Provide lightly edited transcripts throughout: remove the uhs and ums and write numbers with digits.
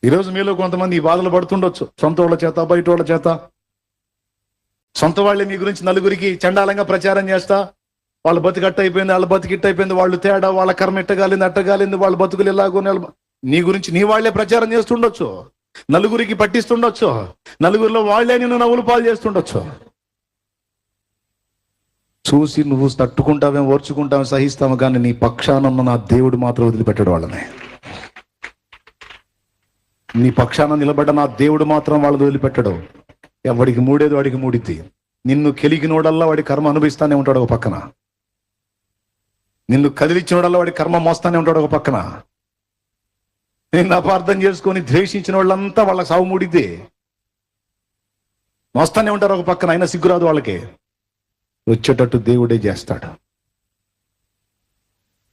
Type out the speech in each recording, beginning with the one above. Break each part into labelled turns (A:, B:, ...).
A: ఈరోజు మీలో కొంతమంది ఈ బాధలు పడుతుండొచ్చు, సొంత వాళ్ళ చేత బయట వాళ్ళ చేత. సొంత వాళ్ళే మీ గురించి నలుగురికి చండాలంగా ప్రచారం చేస్తా, వాళ్ళ బతికట్ట అయిపోయింది, వాళ్ళ బతికిట్ట అయిపోయింది, వాళ్ళు తేడా, వాళ్ళ కర్మ ఎట్టగాలింది అట్టగాలింది, వాళ్ళ బతుకులు ఎలాగో నీ గురించి నీ వాళ్లే ప్రచారం చేస్తుండొచ్చు, నలుగురికి పట్టిస్తుండొచ్చు, నలుగురిలో వాళ్లే నిన్ను నవ్వులు పాలు చేస్తుండొచ్చు. చూసి నువ్వు తట్టుకుంటావేమో, ఓర్చుకుంటావేమో, సహిస్తావు, కానీ నీ పక్షానన్న నా దేవుడు మాత్రం వదిలిపెట్టాడు వాళ్ళని. నీ పక్షాన నిలబడ్డ నా దేవుడు మాత్రం వాళ్ళని వదిలిపెట్టడు. వాడికి మూడేది వాడికి మూడిద్ది. నిన్ను కెలిగినోడల్లా వాడి కర్మ అనుభవిస్తానే ఉంటాడు ఒక పక్కన, నిన్ను కదిలిచ్చినోడల్లా వాడి కర్మ మోస్తానే ఉంటాడు ఒక పక్కన. నిన్ను అపార్థం చేసుకొని ద్వేషించిన వాళ్ళంతా వాళ్ళ సావు మూడిద్ది, మోస్తానే ఉంటారు ఒక పక్కన. అయినా సిగ్గురాదు వాళ్ళకి, వచ్చేటట్టు దేవుడే చేస్తాడు.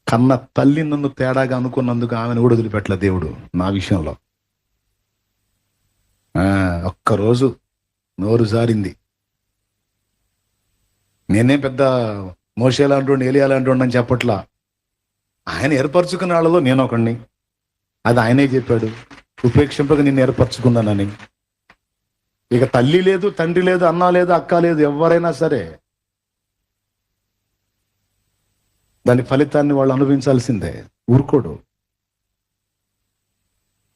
A: కన్న తల్లి నన్ను తేడాగా అనుకున్నందుకు ఆమెను కూడా వదిలిపెట్టలే దేవుడు నా విషయంలో. ఒక్కరోజు నోరు జారింది. నేనే పెద్ద మోషేలాంటి ఏలియాలాంటి అని చెప్పట్లా, ఆయన ఏర్పరచుకున్న వాళ్ళలో నేను ఒకడిని. అది ఆయనే చెప్పాడు, ఉపేక్షింపక నిన్ను ఏర్పరచుకున్నానని. ఇక తల్లి లేదు, తండ్రి లేదు, అన్న లేదు, అక్క లేదు, ఎవరైనా సరే దాని ఫలితాన్ని వాళ్ళు అనుభవించాల్సిందే. ఊరుకోడు.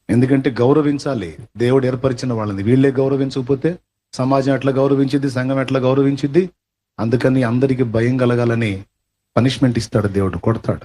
A: ఎందుకంటే గౌరవించాలి దేవుడు ఏర్పరిచిన వాళ్ళని. వీళ్ళే గౌరవించకపోతే సమాజం ఎట్లా గౌరవించిద్ది, సంఘం ఎట్లా గౌరవించిద్ది? అందుకని అందరికీ భయం కలగాలని పనిష్మెంట్ ఇస్తాడు దేవుడు, కొడతాడు.